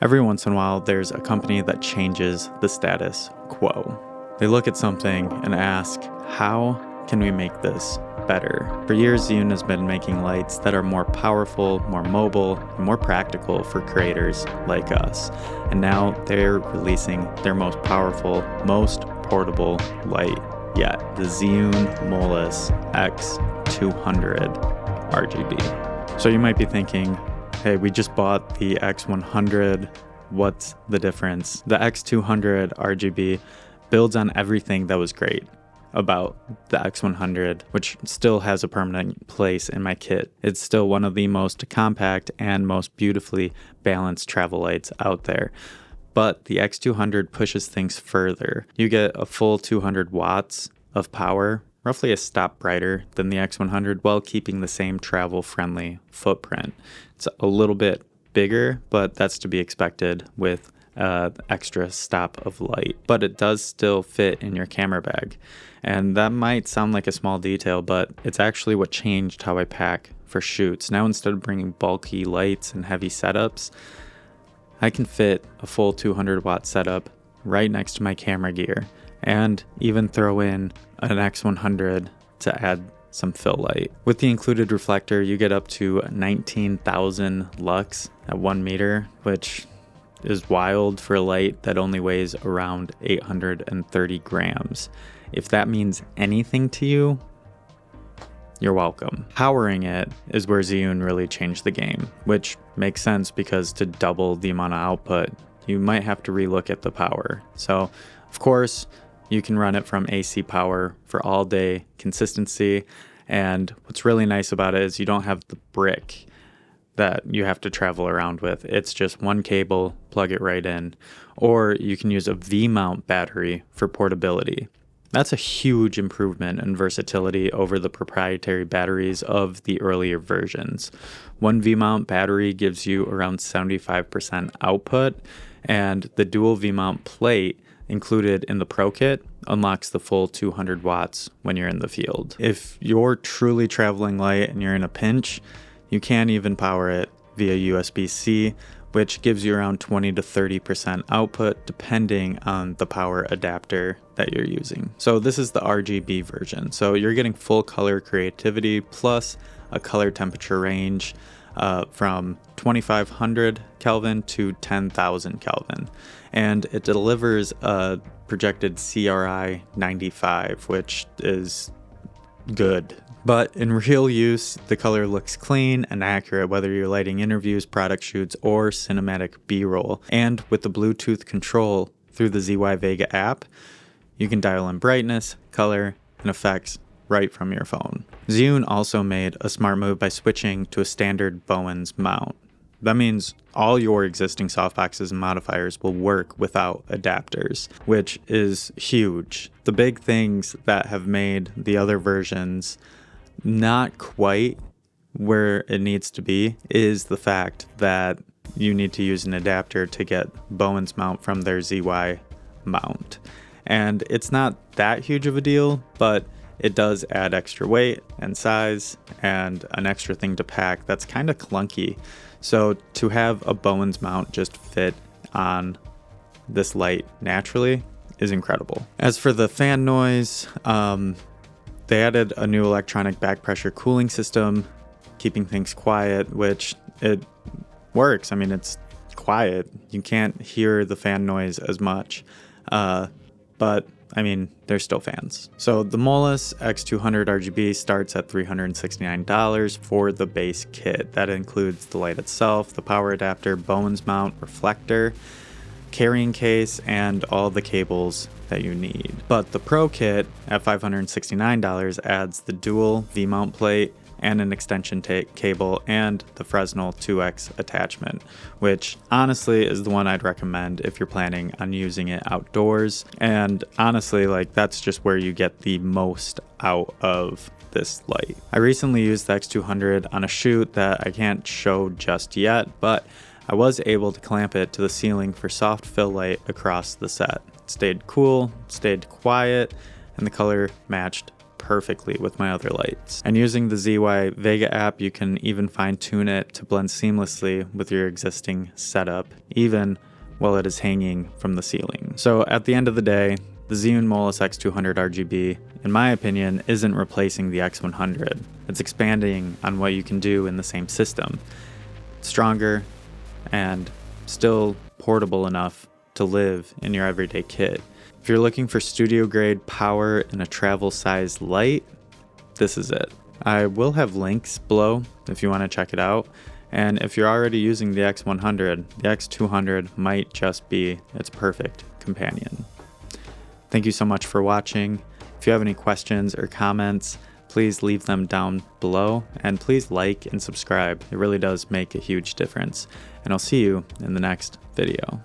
Every once in a while, there's a company that changes the status quo. They look at something and ask, how can we make this better? For years, Zhiyun has been making lights that are more powerful, more mobile, and more practical for creators like us. And now they're releasing their most powerful, most portable light yet, the Zhiyun Molus X200 RGB. So you might be thinking, hey, we just bought the X100, what's the difference? The X200 RGB builds on everything that was great about the X100, which still has a permanent place in my kit. It's still one of the most compact and most beautifully balanced travel lights out there. But the X200 pushes things further. You get a full 200 watts of power, roughly a stop brighter than the X100, while keeping the same travel-friendly footprint. It's a little bit bigger, but that's to be expected with extra stop of light. But it does still fit in your camera bag. And that might sound like a small detail, but it's actually what changed how I pack for shoots. Now, instead of bringing bulky lights and heavy setups, I can fit a full 200 watt setup right next to my camera gear and even throw in an X100 to add some fill light. With the included reflector, you get up to 19,000 lux at 1 meter, which is wild for a light that only weighs around 830 grams. If that means anything to you, you're welcome. Powering it is where Zhiyun really changed the game, which makes sense because to double the amount of output, you might have to relook at the power. So, of course, you can run it from AC power for all day consistency. And what's really nice about it is you don't have the brick that you have to travel around with. It's just one cable, plug it right in. Or you can use a V-mount battery for portability. That's a huge improvement in versatility over the proprietary batteries of the earlier versions. One V-mount battery gives you around 75% output, and the dual V-mount plate included in the Pro Kit unlocks the full 200 watts when you're in the field. If you're truly traveling light and you're in a pinch, you can even power it via USB-C, which gives you around 20 to 30% output depending on the power adapter that you're using. So this is the RGB version. So you're getting full color creativity plus a color temperature range from 2500 Kelvin to 10,000 Kelvin. And it delivers a projected CRI 95, which is good. But in real use, the color looks clean and accurate whether you're lighting interviews, product shoots, or cinematic B-roll. And with the Bluetooth control through the ZY Vega app, you can dial in brightness, color, and effects right from your phone. Zhiyun also made a smart move by switching to a standard Bowens mount. That means all your existing softboxes and modifiers will work without adapters, which is huge. The big things that have made the other versions not quite where it needs to be is the fact that you need to use an adapter to get Bowens mount from their ZY mount. And it's not that huge of a deal, but it does add extra weight and size and an extra thing to pack that's kind of clunky. So to have a Bowens mount just fit on this light naturally is incredible. As for the fan noise, they added a new electronic back pressure cooling system, keeping things quiet, which it works. I mean, it's quiet. You can't hear the fan noise as much, but I mean, they're still fans. So the Molus X200 RGB starts at $369 for the base kit. That includes the light itself, the power adapter, Bowens mount, reflector, carrying case, and all the cables that you need. But the Pro Kit at $569 adds the dual V-mount plate and an extension cable and the Fresnel 2X attachment, which honestly is the one I'd recommend if you're planning on using it outdoors. And honestly, like, that's just where you get the most out of this light. I recently used the X200 on a shoot that I can't show just yet, but I was able to clamp it to the ceiling for soft fill light across the set. It stayed cool, stayed quiet, and the color matched perfectly with my other lights. And using the ZY Vega app, you can even fine-tune it to blend seamlessly with your existing setup, even while it is hanging from the ceiling. So at the end of the day, the Zhiyun Molus X200 RGB, in my opinion, isn't replacing the X100. It's expanding on what you can do in the same system. It's stronger and still portable enough to live in your everyday kit. If you're looking for studio grade power in a travel size light, this is it. I will have links below if you want to check it out. And if you're already using the X100, the X200 might just be its perfect companion. Thank you so much for watching. If you have any questions or comments, please leave them down below, and please like and subscribe. It really does make a huge difference. And I'll see you in the next video.